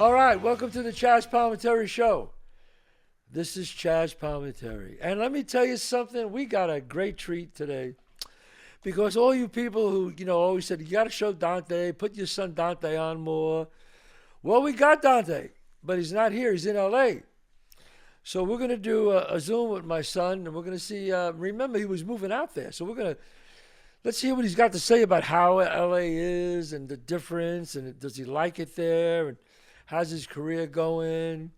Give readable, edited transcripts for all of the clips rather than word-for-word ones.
All right, welcome to the Chazz Palminteri Show. This is Chazz Palminteri. And let me tell you something, we got a great treat today. Because all you people who, always said, you got to show Dante, put your son Dante on more. Well, we got Dante, but he's not here. He's in LA. So we're going to do a Zoom with my son, and we're going to see, remember, he was moving out there. So let's hear what he's got to say about how LA is and the difference, and does he like it there, and how's his career going,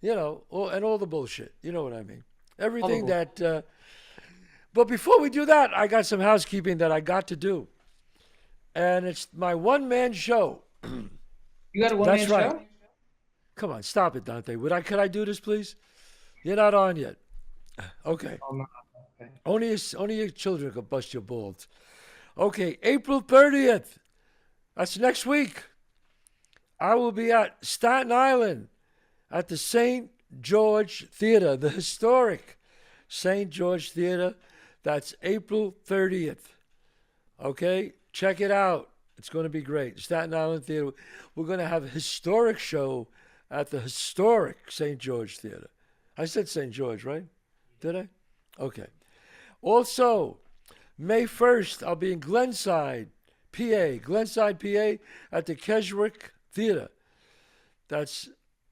and all the bullshit. You know what I mean? Everything that, but before we do that, I got some housekeeping that I got to do. And it's my one-man show. You got a That's one-man right. show? Come on, stop it, Dante. Could I do this, please? You're not on yet. Okay. Oh, no. Okay. Only your children can bust your balls. Okay, April 30th. That's next week. I will be at Staten Island at the St. George Theater, the historic St. George Theater. That's April 30th. Okay, check it out. It's going to be great. Staten Island Theater. We're going to have a historic show at the historic St. George Theater. I said St. George, right? Did I? Okay. Also, May 1st, I'll be in Glenside, PA, at the Keswick Theater. That's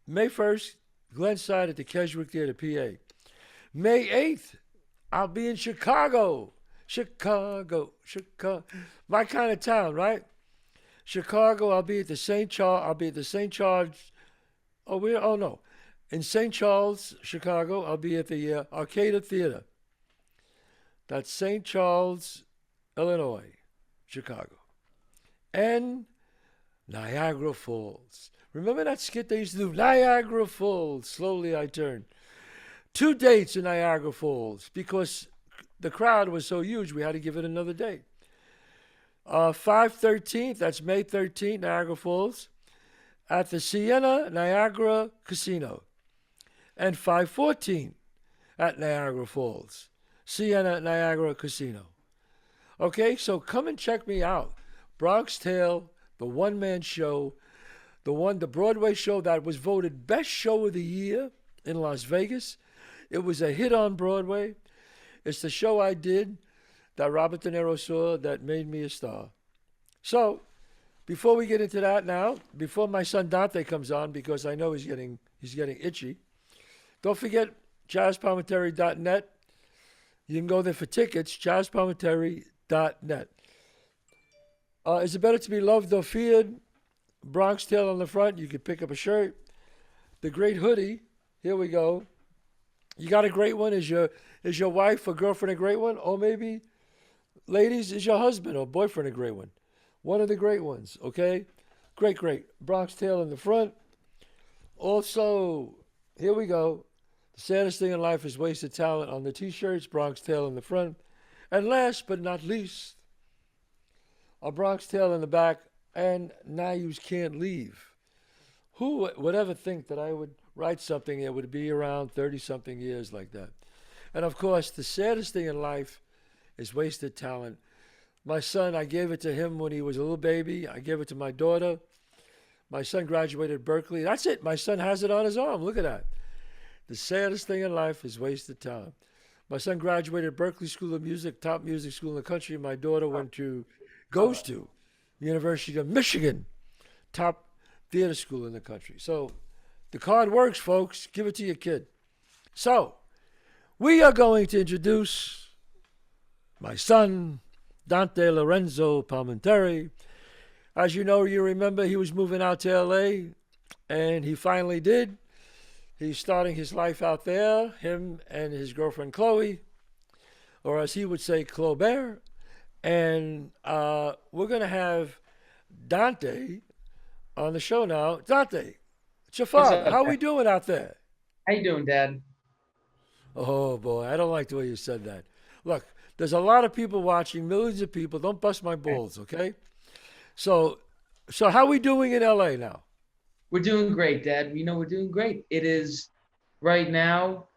May 1st, Glenside at the Keswick Theater, PA. May 8th, I'll be in Chicago. Chicago. My kind of town, right? Chicago, I'll be at the St. Charles. I'll be at the St. Charles. Oh no. In St. Charles, Chicago, I'll be at the Arcada Theater. That's St. Charles, Illinois, Chicago. And Niagara Falls. Remember that skit they used to do? Niagara Falls. Slowly I turn. 2 dates in Niagara Falls because the crowd was so huge we had to give it another date. 5/13th, that's May 13th, Niagara Falls, at the Sienna Niagara Casino. And 5/14 at Niagara Falls, Sienna Niagara Casino. Okay, so come and check me out. Bronx Tale, the one-man show, the Broadway show that was voted best show of the year in Las Vegas. It was a hit on Broadway. It's the show I did that Robert De Niro saw that made me a star. So, before we get into that now, before my son Dante comes on, because I know he's getting itchy, don't forget jazzpalminteri.net. You can go there for tickets, jazzpalminteri.net. Is it better to be loved or feared? Bronx Tale on the front. You can pick up a shirt. The great hoodie. Here we go. You got a great one? Is your wife or girlfriend a great one? Or maybe, ladies, is your husband or boyfriend a great one? One of the great ones, okay? Great. Bronx Tale in the front. Also, here we go. The saddest thing in life is wasted talent on the t-shirts. Bronx Tale in the front. And last but not least, a Bronx Tale in the back. And now you can't leave. Who would ever think that I would write something that would be around 30-something years like that? And of course, the saddest thing in life is wasted talent. My son, I gave it to him when he was a little baby. I gave it to my daughter. My son graduated Berkeley. That's it. My son has it on his arm. Look at that. The saddest thing in life is wasted talent. My son graduated Berkeley School of Music, top music school in the country. My daughter goes to University of Michigan, top theater school in the country. So the card works, folks. Give it to your kid. So we are going to introduce my son, Dante Lorenzo Palminteri. As you remember, he was moving out to LA, and he finally did. He's starting his life out there, him and his girlfriend Chloe, or as he would say, Claubert. And we're going to have Dante on the show now. Dante, it's your father. How are we doing out there? How you doing, Dad? Oh, boy, I don't like the way you said that. Look, there's a lot of people watching, millions of people. Don't bust my balls, okay? So how are we doing in L.A. now? We're doing great, Dad. We're doing great. It is right now.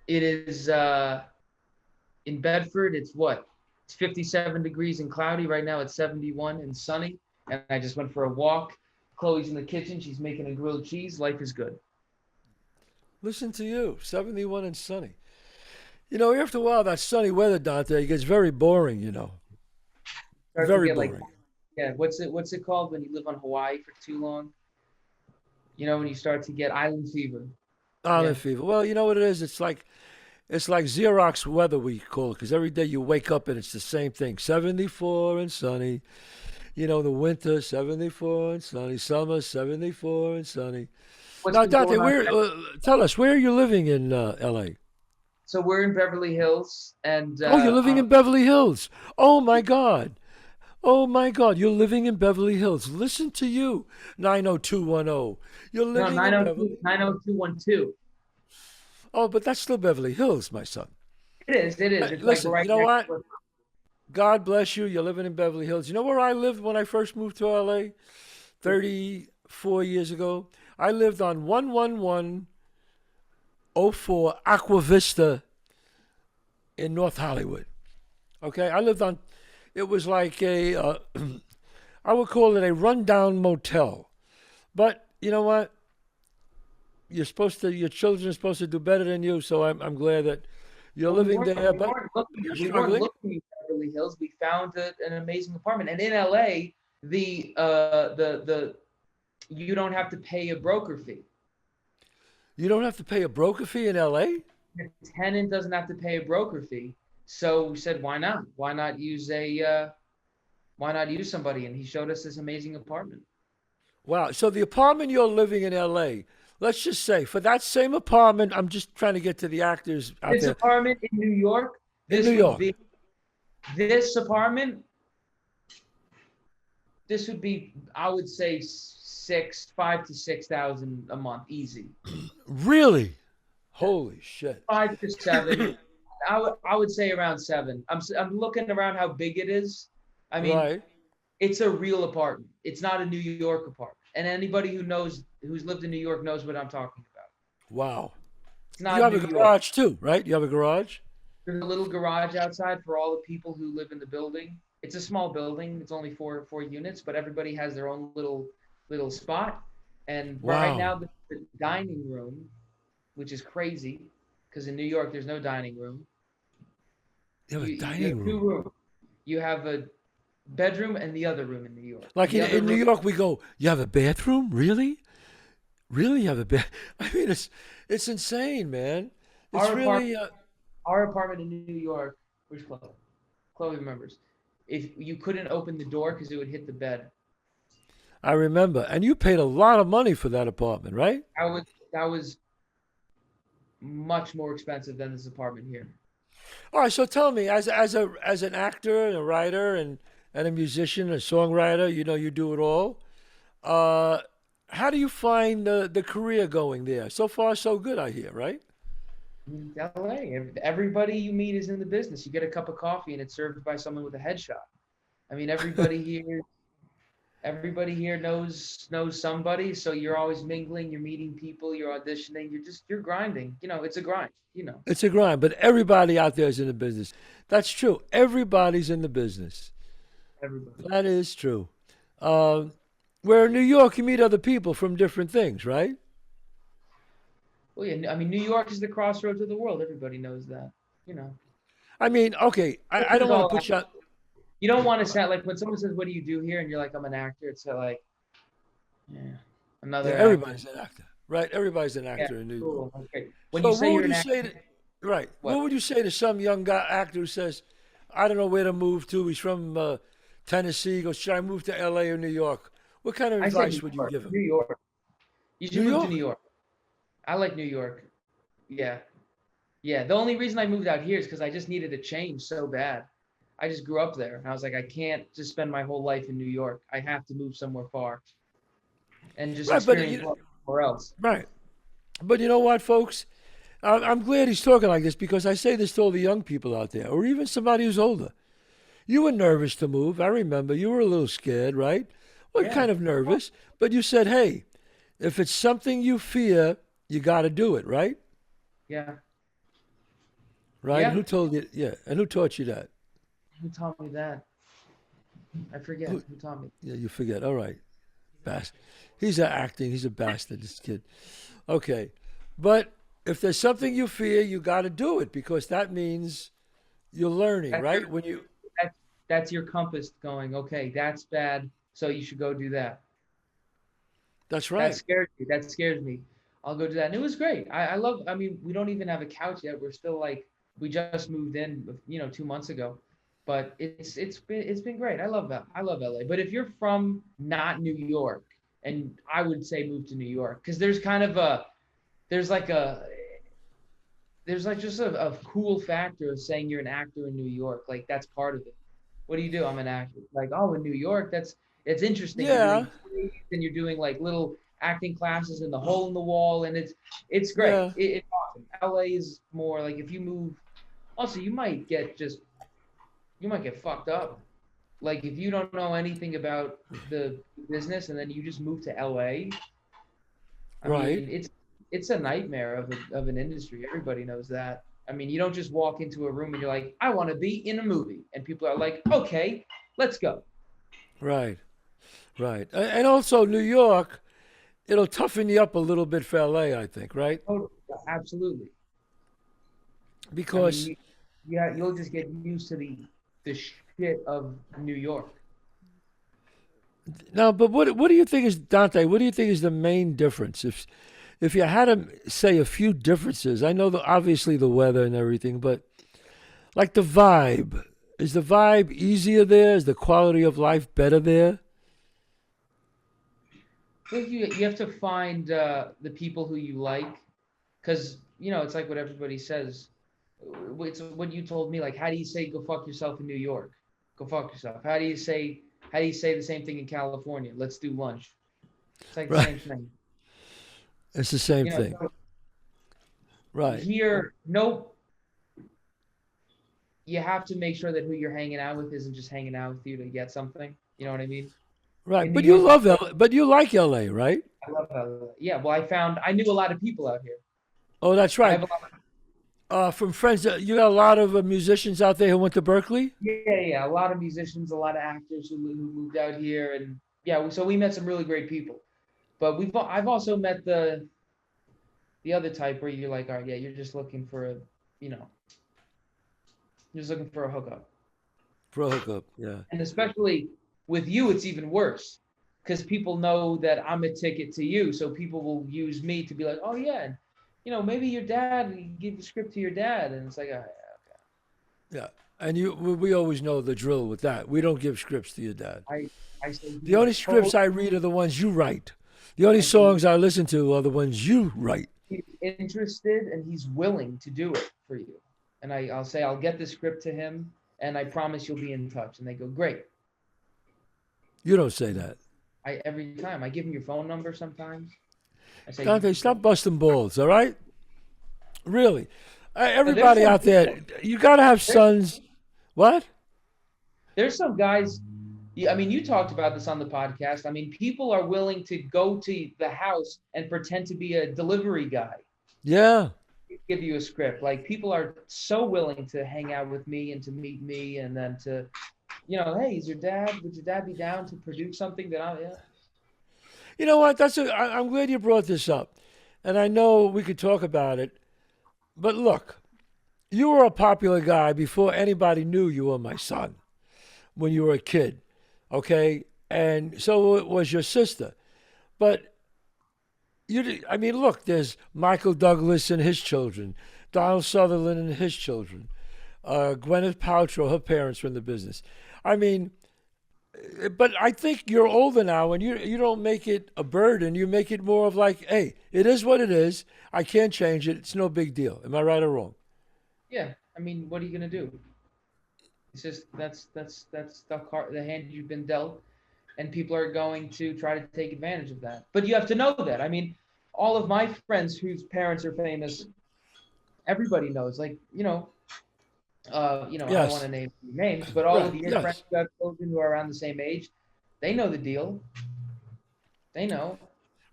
It is in Bedford. It's what? It's 57 degrees and cloudy. Right now it's 71 and sunny. And I just went for a walk. Chloe's in the kitchen. She's making a grilled cheese. Life is good. Listen to you, 71 and sunny. You know, after a while, that sunny weather, Dante, it gets very boring, you know. Start to Very get like, boring. yeah, what's it called when you live on Hawaii for too long? You know, when you start to get island fever. Island Yeah. fever. Well, you know what it is? It's like Xerox weather, we call it, because every day you wake up and it's the same thing. 74 and sunny. You know, the winter, 74 and sunny. Summer, 74 and sunny. What's Now, been Dante, going on? tell us, where are you living in L.A.? So we're in Beverly Hills, and Oh, you're living in Beverly Hills. Oh, my God. Oh, my God. You're living in Beverly Hills. Listen to you, 90210. You're no, living in 902 Beverly. 90212. Oh, but that's still Beverly Hills, my son. It is. It is. It's like Listen, right you know next what? to it. God bless you. You're living in Beverly Hills. You know where I lived when I first moved to LA 34 years ago? I lived on 11104 Aqua Vista in North Hollywood. Okay, I lived on, it was like I would call it a rundown motel. But you know what? Your children are supposed to do better than you, so I'm glad that you're But we living weren't. there, We but weren't looking. you're We weren't struggling. looking in Beverly Hills. We found an amazing apartment, and in LA, the you don't have to pay a broker fee. You don't have to pay a broker fee in LA? The tenant doesn't have to pay a broker fee. So we said, why not? Why not use somebody? And he showed us this amazing apartment. Wow. So the apartment you're living in LA, let's just say for that same apartment, I'm just trying to get to the actors out This there apartment in New York, in New this would York. be this apartment. This would be, I would say, 5 to 6 thousand a month, easy. Really? Holy shit. 5 to 7. I would say around 7. I'm looking around how big it is. I mean, Right. it's a real apartment. It's not a New York apartment. And anybody who's lived in New York knows what I'm talking about. Wow. It's You not have New a York. garage too, right? You have a garage? There's a little garage outside for all the people who live in the building. It's a small building. It's only four units, but everybody has their own little spot. And right Wow. now, the dining room, which is crazy, because in New York there's no dining room. You have a You have dining two room. rooms. You have a bedroom and the other room in New York. Like The other in New room, York, we go, you have a bathroom? Really? Really? You have a bath? I mean, it's insane, man. It's our apartment, really, our apartment in New York. Where's Chloe? Chloe remembers. If you couldn't open the door because it would hit the bed. I remember. And you paid a lot of money for that apartment, right? That was much more expensive than this apartment here. All right, so tell me, as an actor and a writer and a musician, a songwriter, you know, you do it all. Uh, how do you find the career going there? So far, so good, I hear, right? In LA, everybody you meet is in the business. You get a cup of coffee and it's served by someone with a headshot. I mean, everybody here knows somebody, so you're always mingling, you're meeting people, you're auditioning, you're grinding. It's a grind. It's a grind, but everybody out there is in the business. That's true. Everybody's in the business. Everybody. That is true. Um, where in New York, you meet other people from different things, right? Well, yeah, I mean, New York is the crossroads of the world. Everybody knows that. You know, I mean, okay, this I is don't want to all. put you out. You don't want to sound like when someone says, "What do you do here?" and you're like, "I'm an actor." It's like, yeah, Yeah, another actor. everybody's an actor, right? Everybody's an Yeah, actor in New York. cool. Okay. When So you say what you're would an you actor, say to, right? what? What would you say to some young guy actor who says, I don't know where to move to. He's from Tennessee. He goes, should I move to LA or New York? What kind of I say New advice would you York. give him? New York. You New should move to New York? York. I like New York. Yeah. Yeah. The only reason I moved out here is because I just needed a change so bad. I just grew up there. And I was like, I can't just spend my whole life in New York. I have to move somewhere far and just Right, but experience life somewhere else. right. But you know what, folks? I'm glad he's talking like this because I say this to all the young people out there, or even somebody who's older. You were nervous to move. I remember you were a little scared, right? Well, Yeah. kind of nervous, but you said, "Hey, if it's something you fear, you got to do it," right? Yeah. Right? And Yeah. who told you? Yeah, and who taught you that? Who taught me that? I forget Who, who taught me. yeah, you forget. All right. Bast. He's acting. He's a bastard. This kid. Okay, but if there's something you fear, you got to do it because that means you're learning, That's your right? When you. that's that's your compass going, okay, that's bad, so you should go do that. That's That right. scares me. That scares me. I'll go do that. And it was great. I love, I mean, we don't even have a couch yet. We're still like, we just moved in, 2 months ago. But it's been great. I love that. I love LA. But if you're from not New York, and I would say move to New York, because there's like a there's like just a cool factor of saying you're an actor in New York. Like that's part of it. What do you do? I'm an actor. Like, oh, in New York, it's interesting. You're Yeah, doing plays and you're doing like little acting classes in the hole in the wall, and it's great. yeah, It's awesome. LA is more like if you move. Also, you might get fucked up. Like if you don't know anything about the business and then you just move to LA, I right. mean, it's a nightmare of an industry. Everybody knows that. I mean, you don't just walk into a room and you're like, I want to be in a movie, and people are like, okay, let's go. Right, right. And also New York, it'll toughen you up a little bit for LA, I think, right? Oh, absolutely. I mean, Because yeah, you'll just get used to the shit of New York. now, but what do you think is Dante? What do you think is the main difference? If you had to say a few differences, I know obviously the weather and everything, but like the vibe, is the vibe easier there? Is the quality of life better there? I think you have to find the people who you like, because it's like what everybody says. It's what you told me. Like, how do you say "go fuck yourself" in New York? Go fuck yourself. How do you say the same thing in California? Let's do lunch. It's like the Right. same thing. It's the same thing. So Right. here, nope. You have to make sure that who you're hanging out with isn't just hanging out with you to get something. You know what I mean? Right. In New But you York, love LA, but you like LA, right? I love yeah. Well, I knew a lot of people out here. Oh, that's I right. have a lot. From friends, you got a lot of musicians out there who went to Berkeley. Yeah. A lot of musicians, a lot of actors who moved out here, and yeah. So we met some really great people. But I've also met the other type where you're like, all right, yeah, you know, you're just looking for a hookup. Pro hookup, yeah. And especially with you, it's even worse because people know that I'm a ticket to you. So people will use me to be like, oh, yeah, and, maybe your dad, you give the script to your dad. And it's like, oh, Yeah, and we always know the drill with that. We don't give scripts to your dad. yeah, okay. I say The he only is scripts I read are the ones you write. The only and he, songs I listen to are the ones you write. he's interested and he's willing to do it for you. And I'll say, I'll get the script to him and I promise you'll be in touch. And they go, great. You don't say that. Every time I give him your phone number sometimes. I say, Dante, stop busting balls, all right? Really. there's Everybody some out there, people. you got to have There's sons. What? there's some guys. I mean, you talked about this on the podcast. I mean, people are willing to go to the house and pretend to be a delivery guy, Yeah. give you a script. Like people are so willing to hang out with me and to meet me, and then to, hey, would your dad be down to produce something that yeah. You know what? I'm glad you brought this up. And I know we could talk about it. But look, you were a popular guy before anybody knew you were my son when you were a kid. Okay? And so it was your sister. But I mean, look, there's Michael Douglas and his children, Donald Sutherland and his children, Gwyneth Paltrow, her parents were in the business. I mean, but I think you're older now, and you don't make it a burden. You make it more of like, hey, it is what it is. I can't change it. It's no big deal. Am I right or wrong? Yeah. I mean, what are you gonna do? It's just that's the hand you've been dealt, and people are going to try to take advantage of that. But you have to know that. I mean, all of my friends whose parents are famous, everybody knows. Like, I don't want Yes. to name names, but all Right. of your friends Yes. who have children who are around the same age, they know the deal. They know.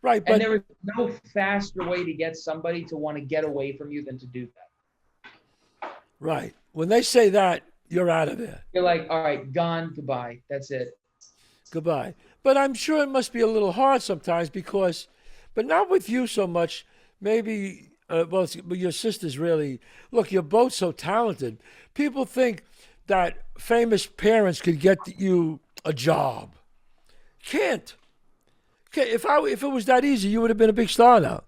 Right. And But there is no faster way to get somebody to want to get away from you than to do that. right. When they say that, you're out of there. You're like, all right, gone, goodbye. That's it. Goodbye. But I'm sure it must be a little hard sometimes because, but not with you so much. Maybe, but your sister's really, look, you're both so talented. People think that famous parents could get you a job. Can't. Okay, if it was that easy, you would have been a big star now.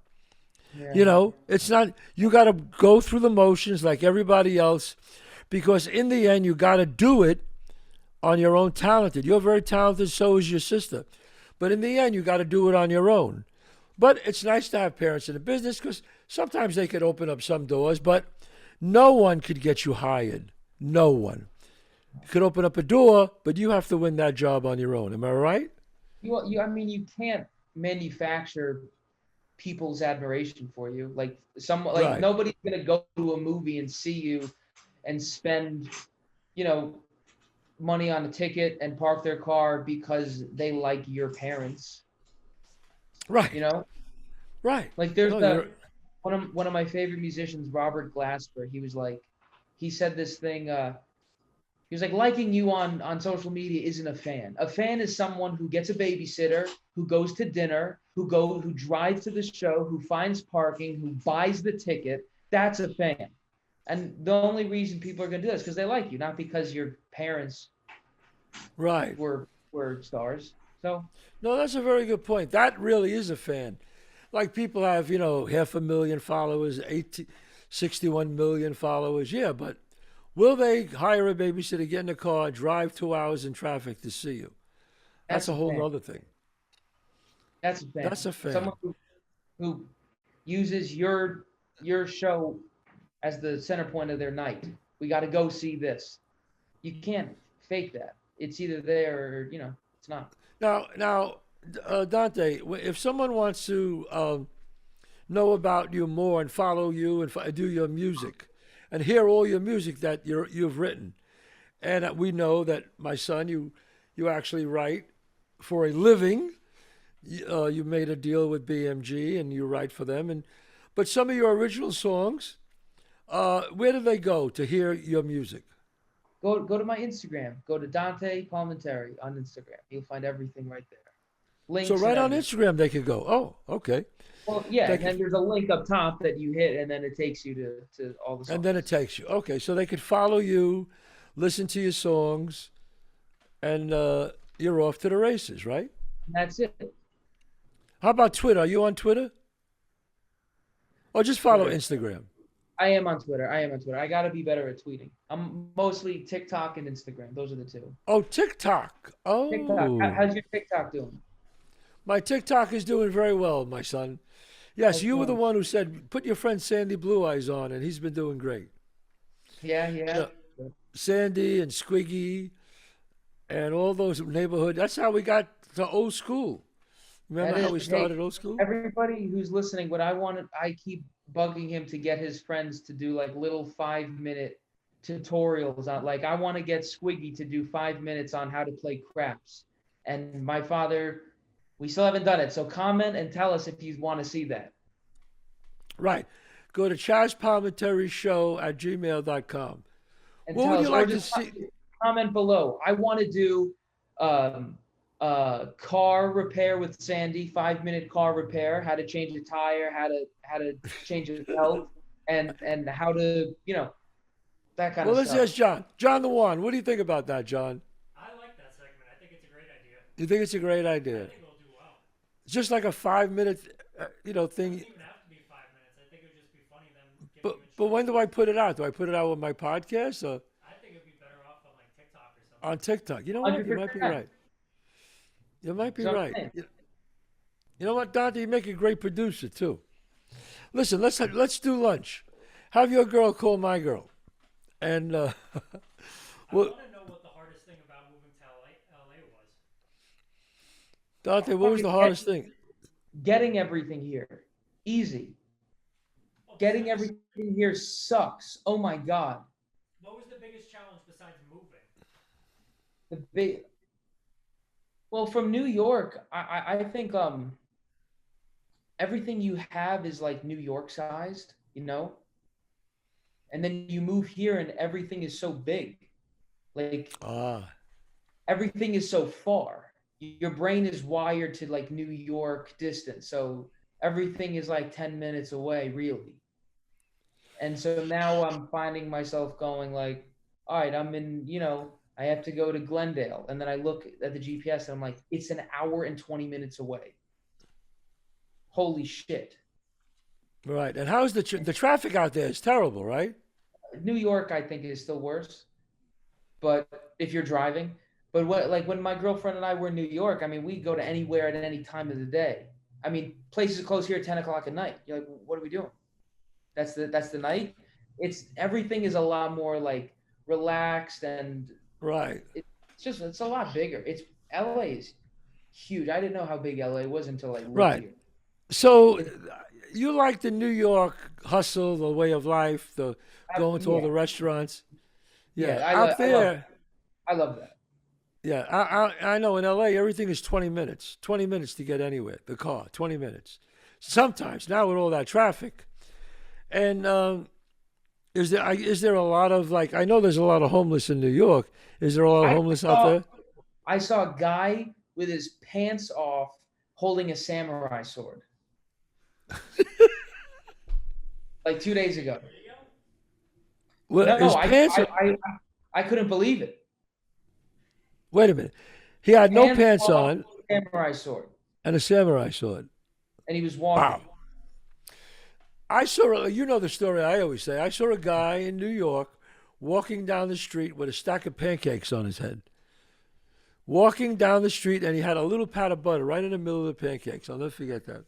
Yeah. It's not, you got to go through the motions like everybody else because in the end, you got to do it on your own talented. You're very talented, so is your sister. But in the end, you got to do it on your own. But it's nice to have parents in the business because sometimes they could open up some doors, but no one could get you hired. No one. You could open up a door, but you have to win that job on your own. Am I right? I mean, you can't manufacture people's admiration for you. Like Right. nobody's gonna go to a movie and see you and spend, you know, money on a ticket and park their car because they like your parents. Right. You know, Right. like there's No, the you're one of my favorite musicians, Robert Glasper. He said this thing. He was like, liking you on social media isn't a fan. A fan is someone who gets a babysitter, who goes to dinner, who drives to the show, who finds parking, who buys the ticket. That's a fan. And the only reason people are gonna do this is because they like you, not because your parents right. were stars. So No, that's a very good point. That really is a fan. Like people have, 500,000 followers, 61 million followers. Yeah, but will they hire a babysitter, get in a car, drive 2 hours in traffic to see you? That's that's a a whole fan. nother thing. That's a That's fan. a fan. Someone who uses your show as the center point of their night. We got to go see this. You can't fake that. It's either there or it's not. Now, Dante, if someone wants to know about you more and follow you and do your music and hear all your music that you've written, and we know that my son, you actually write for a living. You made a deal with BMG and you write for them, but some of your original songs, where do they go to hear your music? Go to my Instagram. Go to Dante Palminteri on Instagram. You'll find everything right there. So Links and right on everything. Instagram they could go. Oh, okay. Well, yeah, They and could, then there's a link up top that you hit, and then it takes you to all the and then it songs. takes you. Okay, so they could follow you, listen to your songs, and you're off to the races, right? And that's it. How about Twitter? Are you on Twitter? Or just follow Twitter. Instagram? I am on Twitter. I am on Twitter. I got to be better at tweeting. I'm mostly TikTok and Instagram. Those are the two. Oh, TikTok. TikTok. Oh, How's your TikTok doing? my TikTok is doing very well, my son. Yes, How's it you were the going? one who said put your friend Sandy Blue Eyes on, and he's been doing great. Yeah, You yeah. know, Sandy and Squiggy and all those neighborhood. That's how we got to old school. That Remember how is. we Hey, started old school? everybody who's listening, what I wanted, I keep bugging him to get his friends to do like little 5 minute tutorials on. Like, I want to get Squiggy to do 5 minutes on how to play craps. And my father, we still haven't done it. So comment and tell us if you want to see that. Right. Go to Chazz Palminteri Show at gmail.com. And What would tell you us, or like to just see? comment below. I want to do um, car repair with Sandy, 5 minute car repair, how to change a tire, how to change a belt, and how to that kind Well, of let's stuff. ask John. John the One. What do you think about that, John? I like that segment. I think it's a great idea. You think it's a great I idea? think it'll do well. It's just like a 5 minute, It doesn't thing. even have to be 5 minutes. I think it would just be funny them giving But you but when do I instructions. put it out? Do I put it out with my podcast or I think it'd be better off on like TikTok or something. on TikTok? You know what? You might be 100%. right. You might be So I'm right. saying, You know what, Dante? You make a great producer too. Listen, let's do lunch. Have your girl call my girl, and I well, want to know what the hardest thing about moving to LA was. Dante, what was probably the hardest thing? getting everything here, easy. Well, Getting besides, everything here sucks. Oh my god. what was the biggest challenge besides moving? The big. Well, from New York, I think everything you have is like New York sized, and then you move here and everything is so big. Like Ah, everything is so far. your brain is wired to like New York distance. So everything is like 10 minutes away, really. And so now I'm finding myself going like, all right, I'm in, I have to go to Glendale. And then I look at the GPS and I'm like, it's an hour and 20 minutes away. Holy shit. Right. And how's the traffic out there? Is terrible, right? New York, I think, is still worse. But if you're driving, but like when my girlfriend and I were in New York, I mean, we go to anywhere at any time of the day. I mean, places close here at 10 o'clock at night. You're like, what are we doing? That's the night. Everything is a lot more like relaxed, and Right. it's a lot bigger. LA is huge. I didn't know how big LA was until I lived Right. here. So you like the New York hustle, the way of life, the going to all Yeah, the restaurants. yeah. Yeah. Out there, I love that. yeah. I know in LA everything is 20 minutes. 20 minutes to get anywhere. The car, 20 minutes. Sometimes now with all that traffic. And is there a lot of like I know there's a lot of homeless in New York. Is there a lot of I homeless out saw there? I saw a guy with his pants off holding a samurai sword like 2 days ago. Video? Well, No, his pants are, I couldn't believe it. wait a minute. He had no Hands pants off on samurai sword, and a samurai sword. and he was Wow. walking. I saw, you know the story I always say. I saw a guy in New York walking down the street with a stack of pancakes on his head. Walking down the street, and he had a little pat of butter right in the middle of the pancakes. I'll never forget that.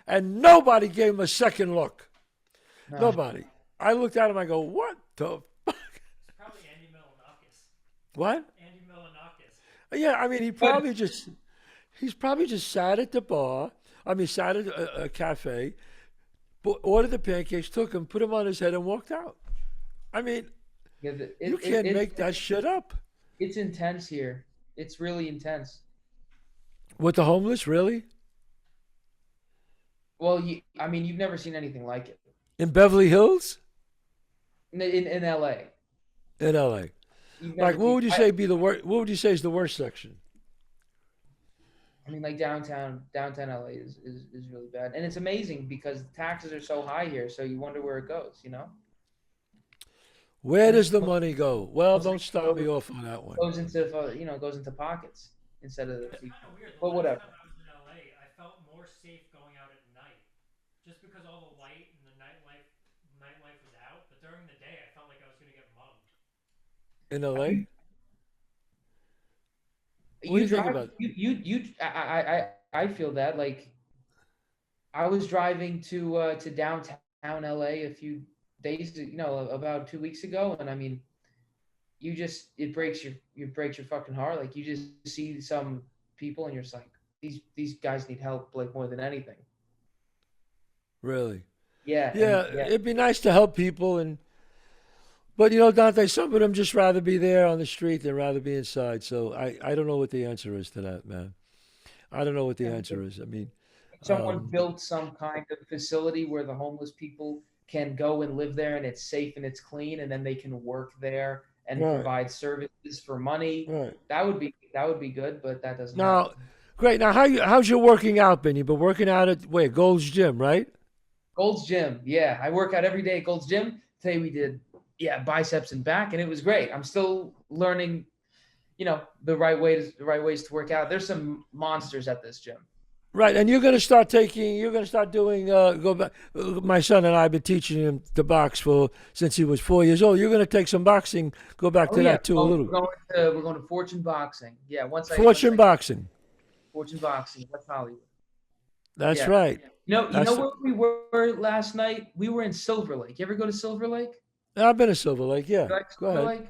And nobody gave him a second look. Uh, Nobody. I looked at him, I go, what the fuck? It's probably Andy Milonakis. What? Andy Milonakis. Yeah, I mean, but he's probably just sat at the bar. I mean, sat at a cafe, ordered the pancakes, took them, put them on his head, and walked out. I mean, yeah, you can't make that shit up. it's intense here. It's really intense. With the homeless, really? Well, I mean, you've never seen anything like it In Beverly Hills? in LA. In LA. You've Like, never. what would you say be the worst? What would you say is the worst section? I mean, like downtown LA is really bad, and it's amazing because taxes are so high here. So you wonder where it goes. Where does the money go? Well, Mostly don't start me off on that one. goes into goes into pockets instead of the It's people. kind of weird. The But last whatever. time I was in LA, I felt more safe going out at night, just because all the light and the nightlife was out. But during the day, I felt like I was gonna get mugged. In LA? What do You you think drive. about? I feel that like I was driving to downtown LA a few days, about 2 weeks ago, and I mean, it breaks your fucking heart. Like you just see some people, and you're just like, these guys need help like more than anything. Really? Yeah, Yeah, it'd be nice to help people, but Dante, some of them just rather be there on the street than rather be inside. So I don't know what the answer is to that, man. I don't know what the answer is. I mean, someone built some kind of facility where the homeless people can go and live there, and it's safe and it's clean, and then they can work there and right, provide services for money. right. That would be good, but that doesn't Now, happen. great. Now, how's your working out been? You've been working out at Gold's Gym, right? Gold's Gym, yeah, I work out every day at Gold's Gym. Today we did, biceps and back, and it was great. I'm still learning, the right ways to work out. There's some monsters at this gym. Right, and you're going to start doing, go back. My son and I have been teaching him to box since he was 4 years old. You're going to take some boxing, go back Oh to yeah, that too a little. we're going to Fortune Boxing. Yeah, Fortune boxing. Fortune Boxing, West Hollywood. That's Yeah. right. You That's know where we were last night? We were in Silver Lake. You ever go to Silver Lake? I've been to Silver Lake, yeah. You like Go Silver ahead. Lake?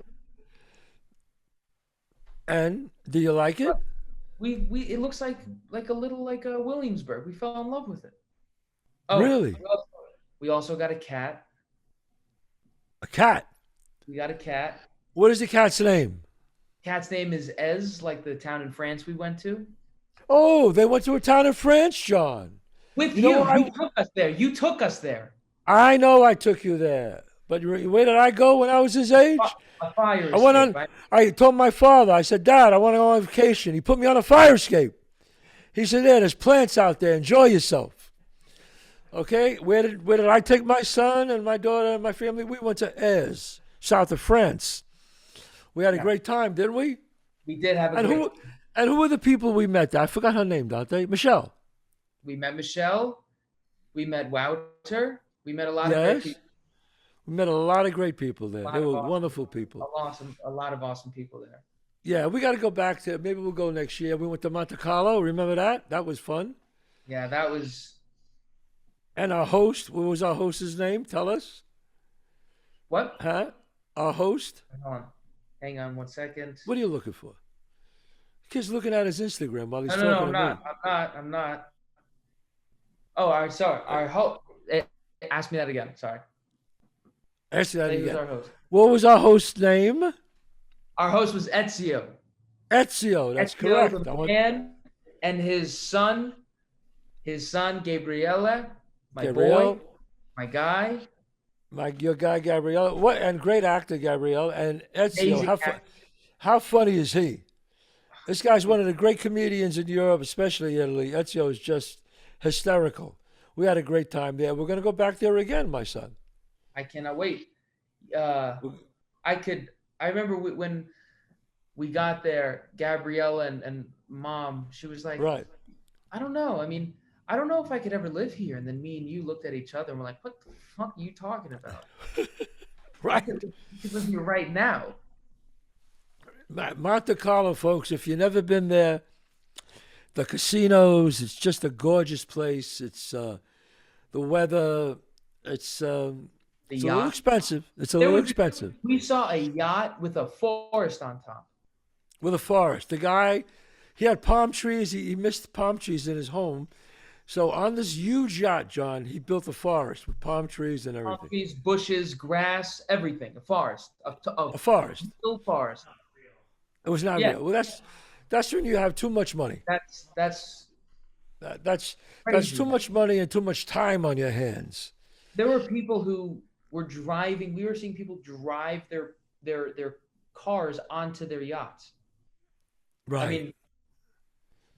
And do you like it? It looks like a little like Williamsburg. We fell in love with it. Oh, Really? we also got a cat. A cat. We got a cat. What is the cat's name? Cat's name is Ez, like the town in France we went to. Oh, they went to a town in France, John. With You know you, what you took us there. You took us there. I know I took you there. But where did I go when I was his age? A fire I went escape. on. I told my father. I said, Dad, I want to go on vacation. He put me on a fire escape. He said, there's plants out there. Enjoy yourself. Okay, where did I take my son and my daughter and my family? We went to Aix, south of France. We had a great time, didn't we? We did have a And great. who were the people we met there? I forgot her name, Dante. Michelle. We met Michelle. We met Wouter. We met a lot of Yes. great people. We met a lot of great people there. A lot They of were awesome- wonderful people. A lot of awesome people there. Yeah, we got to go back to. Maybe we'll go next year. We went to Monte Carlo. Remember that? That was fun. Yeah, that was. And our host. What was our host's name? Tell us. What? Huh? Our host. Hang on 1 second. What are you looking for? Kid's looking at his Instagram while he's No, talking I'm to me. not. I'm not. Oh, sorry. Our host. Ask me that again. Sorry. Ask that He was again. our host. What was our host's name? Our host was Ezio. Ezio. That's Ezio, correct. the man, and his son Gabriele, my Gabrielle. boy, my guy. Your guy Gabrielle. What and great actor Gabrielle and Ezio. Amazing actor. How funny is he? This guy's one of the great comedians in Europe, especially Italy. Ezio is just hysterical. We had a great time there. We're going to go back there again, my son. I cannot wait. I remember when we got there, Gabrielle and mom, she was like, Right. I don't know. I mean, I don't know if I could ever live here. And then me and you looked at each other and we're like, what the fuck are you talking about? Right. You could live here right now. Monte Carlo, folks, if you've never been there, the casinos, it's just a gorgeous place. It's the weather, it's a little yacht. expensive. It's a There little was- expensive. We saw a yacht with a forest on top. With a forest. The guy, he had palm trees. He missed palm trees in his home. So on this huge yacht, John, he built a forest with palm trees and everything. Palm trees, bushes, grass, everything. A forest. A forest. Still forest. It was not Yeah. real. Well, that's when you have too much money. That's That's crazy. too much money and too much time on your hands. There were people who were driving. We were seeing people drive their cars onto their yachts. Right. I mean,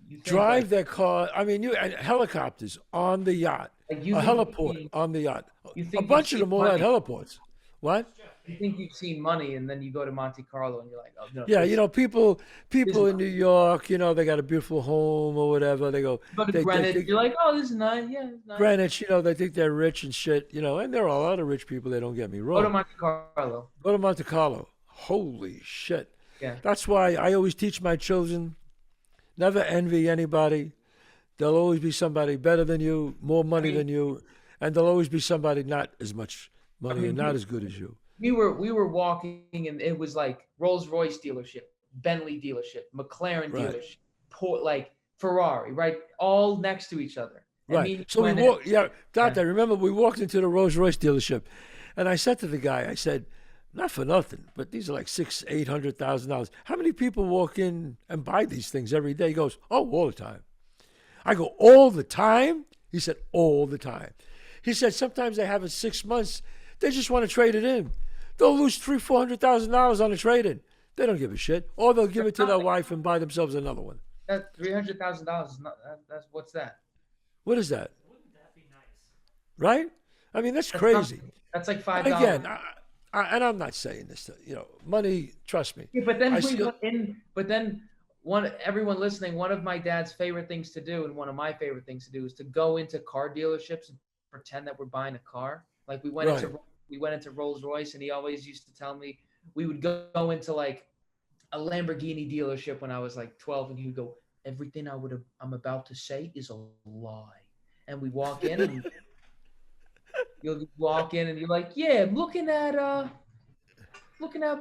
you think, Drive like, their car. I mean, and helicopters on the yacht. like A you think heliport you've on the yacht. you A think bunch of you've them all seen had heliports. What? You think you've seen money, and then you go to Monte Carlo, and you're like, oh no. Yeah, this- you know, people in New York, you know, they got a beautiful home or whatever. They go, You go to they Greenwich, think- you're like, oh, this is nice. Yeah, it's nice. Greenwich, you know, they think they're rich and shit, you know, and there are a lot of rich people. They don't get me Go to wrong. Monte Carlo. Go to Monte Carlo. Holy shit. Yeah. That's why I always teach my children, never envy anybody. There'll always be somebody better than you, more money than you, and there'll always be somebody not as much money and not as good as you. We were walking, and it was like Rolls Royce dealership, Bentley dealership, McLaren Right. dealership, like Ferrari, right, all next to each other. And me Right. and So we went in- walked. Yeah, Dante. Remember, we walked into the Rolls Royce dealership, and I said to the guy, I said, "Not for nothing, but these are like $800,000. How many people walk in and buy these things every day?" He goes, "Oh, all the time." I go, "All the time?" He said, "All the time." He said, "Sometimes they have it 6 months. They just want to trade it in. They'll lose $400,000 on a trade-in. They don't give a shit, or they'll give it to their wife and buy themselves another one." That $300,000 is not. That's what's that? What is that? Wouldn't that be nice? Right? I mean, that's That's crazy. nothing. That's like $5. Again, and I'm not saying this to, money, trust me. Yeah, but then I still- everyone listening, one of my dad's favorite things to do, and one of my favorite things to do, is to go into car dealerships and pretend that we're buying a car. Like we went into Rolls Royce, and he always used to tell me we would go into like a Lamborghini dealership when I was like 12, and he would go, "Everything I'm about to say is a lie." And we walk in, and you'll walk in, and you're like, "Yeah, I'm looking at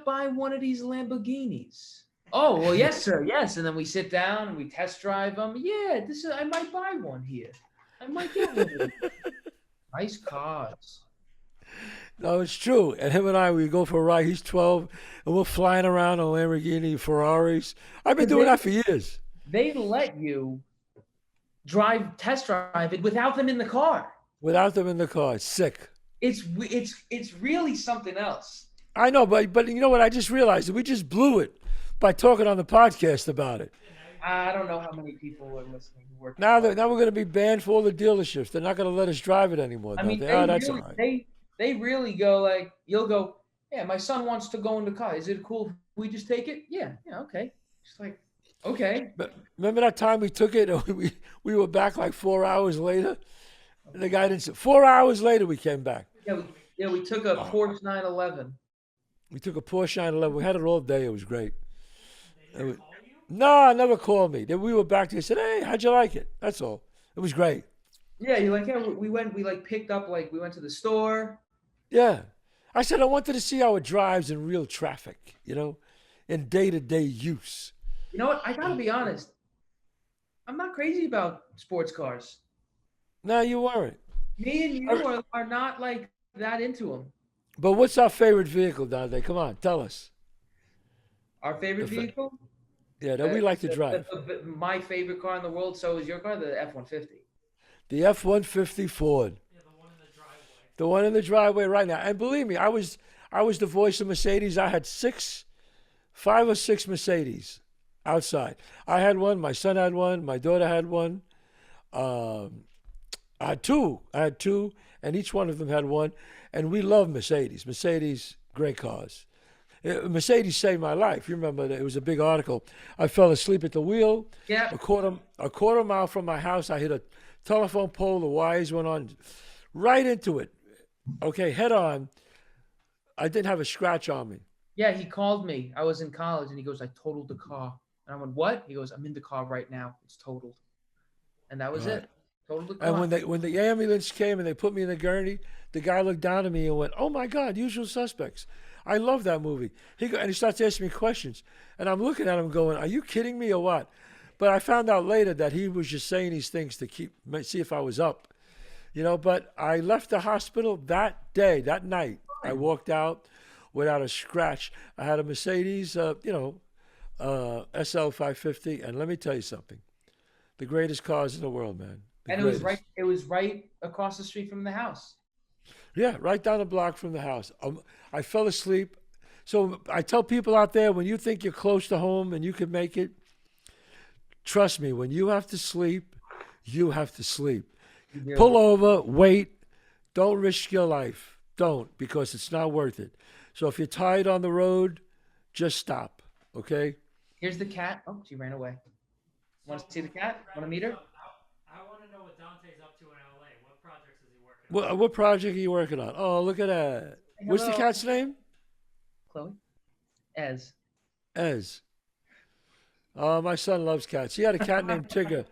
buying one of these Lamborghinis." "Oh, well, yes, sir, yes." And then we sit down and we test drive them. "Yeah, I might buy one here. I might get one of them." Nice cars. No, it's true. And him and I, we go for a ride. He's 12, and we're flying around on Lamborghini, Ferraris. I've been doing that for years. They let you test drive it without them in the car. Without them in the car. It's sick. It's really something else. I know, but you know what? I just realized that we just blew it by talking on the podcast about it. I don't know how many people are listening who work in Now cars. now we're going to be banned for all the dealerships. They're not going to let us drive it anymore. I Don't mean, they? they Oh, that's all really right. they really go like you'll go, yeah, my son wants to go in the car. Is it cool if we just take it? Yeah, yeah, okay. Just like, okay. But remember that time we took it and we were back like 4 hours later? And the guy didn't say, 4 hours later we came back. Yeah, we took a Porsche 911. We took a Porsche 911. We had it all day. It was great. They didn't call you? No, never called me. Then we were back. They said, "Hey, how'd you like it?" That's all. It was great. Yeah, you're like, yeah, we like picked up, like we went to the store. Yeah. I said I wanted to see how it drives in real traffic, in day-to-day use. You know what? I gotta be honest. I'm not crazy about sports cars. No, you weren't. Me and you are not like that into them. But what's our favorite vehicle, Dante? Come on, tell us. Our favorite The fa- vehicle? Yeah, that we like to drive. My favorite car in the world, so is your car, the F-150. The F-150 Ford. Yeah, the one in the driveway. The one in the driveway right now. And believe me, I was the voice of Mercedes. I had 5 or 6 Mercedes outside. I had one, my son had one, my daughter had one. I had two, and each one of them had one. And we love Mercedes. Mercedes, great cars. Mercedes saved my life. You remember that it was a big article. I fell asleep at the wheel. Yeah. A quarter mile from my house, I hit a telephone pole. The wires went on right into it. Okay, head on. I didn't have a scratch on me. Yeah, he called me. I was in college, and he goes, "I totaled the car." And I went, "What?" He goes, "I'm in the car right now. It's totaled." And that was Right. it. Totaled the car. And when the ambulance came and they put me in the gurney, the guy looked down at me and went, "Oh my God, Usual Suspects." I love that movie. And he starts asking me questions, and I'm looking at him going, "Are you kidding me or what?" But I found out later that he was just saying these things to see if I was up, But I left the hospital that day, that night. I walked out without a scratch. I had a Mercedes, SL 550, and let me tell you something: the greatest cars in the world, man. The And it was greatest. right. It was right across the street from the house. Yeah, right down the block from the house. I fell asleep. So I tell people out there, when you think you're close to home and you can make it, trust me, when you have to sleep, you have to sleep. You Pull over, wait. Don't risk your life. Don't, because it's not worth it. So if you're tired on the road, just stop, okay? Here's the cat. Oh, she ran away. Want to see the cat? Want to meet her? I want to know what Dante's up to in LA. What projects is he working on? What project are you working on? Oh, look at that. What's the Hello. cat's name? Chloe? Ez. Ez. My son loves cats. He had a cat named Tigger.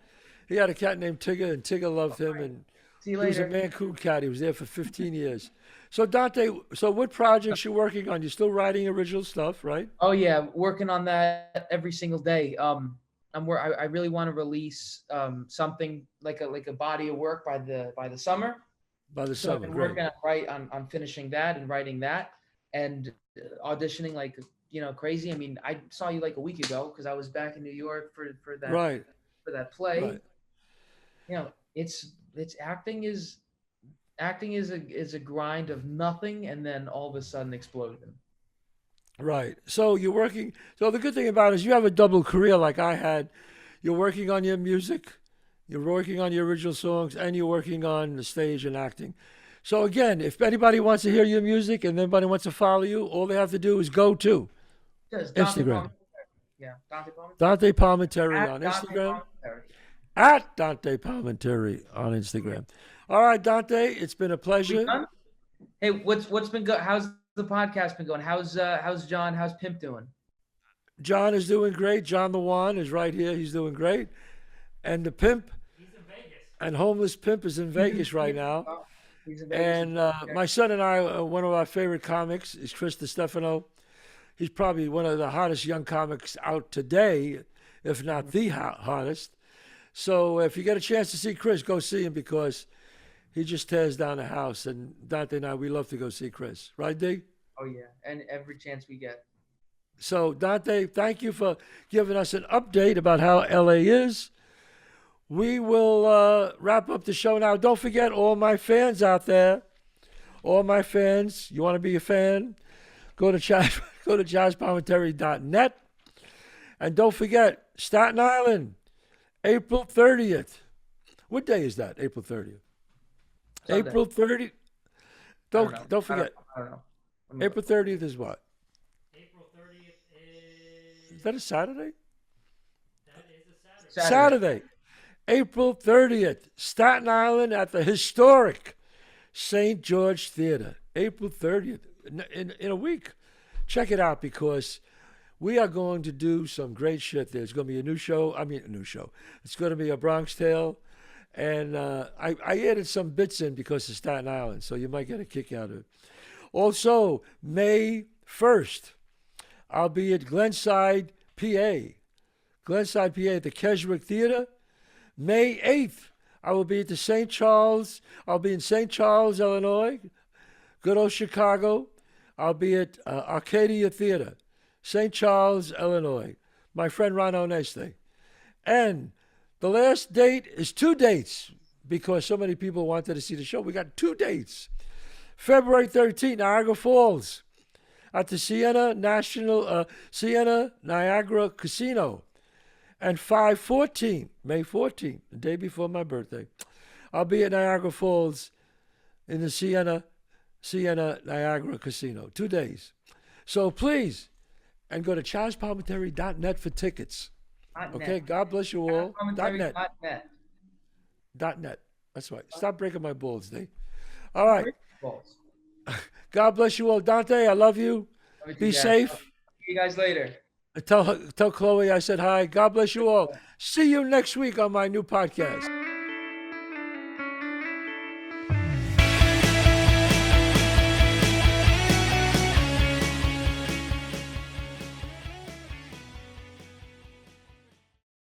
And Tigger loved him. And See you he was a later. Mancoon cat. He was there for 15 years. So Dante, what projects you working on? You're still writing original stuff, right? Oh yeah, working on that every single day. I really want to release something like a body of work by the summer. By the So I've summer, been great. working on finishing that and writing that and auditioning like crazy. I mean, I saw you like a week ago because I was back in New York for that Right, for that play. right. It's acting is a grind of nothing and then all of a sudden explosion. Right. So you're working. So the good thing about it is you have a double career like I had. You're working on your music, you're working on your original songs, and you're working on the stage and acting. So again, if anybody wants to hear your music and anybody wants to follow you, all they have to do is go to Yes, Dante Instagram. Palminteri. Yeah, Dante Palminteri. Dante Palminteri At on Dante Instagram. Palminteri. At Dante Palminteri on Instagram. All right, Dante, it's been a We pleasure. done? Hey, what's been good? How's the podcast been going? How's John? How's Pimp doing? John is doing great. John the Wan is right here. He's doing great. And the pimp He's in Vegas. and homeless pimp is in Vegas right now. Oh, he's in Vegas. And my son and I, one of our favorite comics is Chris DiStefano. He's probably one of the hottest young comics out today, if not the hottest. So if you get a chance to see Chris, go see him because he just tears down the house. And Dante and I, we love to go see Chris. Right, D? Oh yeah, and every chance we get. So Dante, thank you for giving us an update about how LA is. We will wrap up the show now. Don't forget, all my fans out there, All my fans, you want to be a fan? Go to go to chazzpalminteri.net. And don't forget, Staten Island, April 30th. What day is that? April 30th. Sunday. April 30th. Don't I forget. I don't know. April 30th is what? April 30th Is that a Saturday? that is a Saturday. Saturday. April 30th, Staten Island at the historic St. George Theater. April 30th, in a week. Check it out because we are going to do some great shit. There's going to be a new show. It's going to be a Bronx Tale. And I added some bits in because of Staten Island, so you might get a kick out of it. Also, May 1st, I'll be at Glenside, PA. Glenside, PA at the Keswick Theater. May 8th, I will be at the St. Charles. I'll be in St. Charles, Illinois. Good old Chicago. I'll be at Arcadia Theater, St. Charles, Illinois. My friend Ron Oneste. And the last date is 2 dates because so many people wanted to see the show. We got 2 dates. February 13th, Niagara Falls at the Siena Niagara Casino. And May 14th, the day before my birthday, I'll be at Niagara Falls in the Siena Niagara Casino. 2 days. So please, and go to chazzpalminteri.net for tickets. Okay, God bless you all. .net. .net. That's right. Stop breaking my balls, Dave. All right. God bless you all. Dante, I love you. Be safe. See you guys later. Tell Chloe I said hi. God bless you all. See you next week on my new podcast.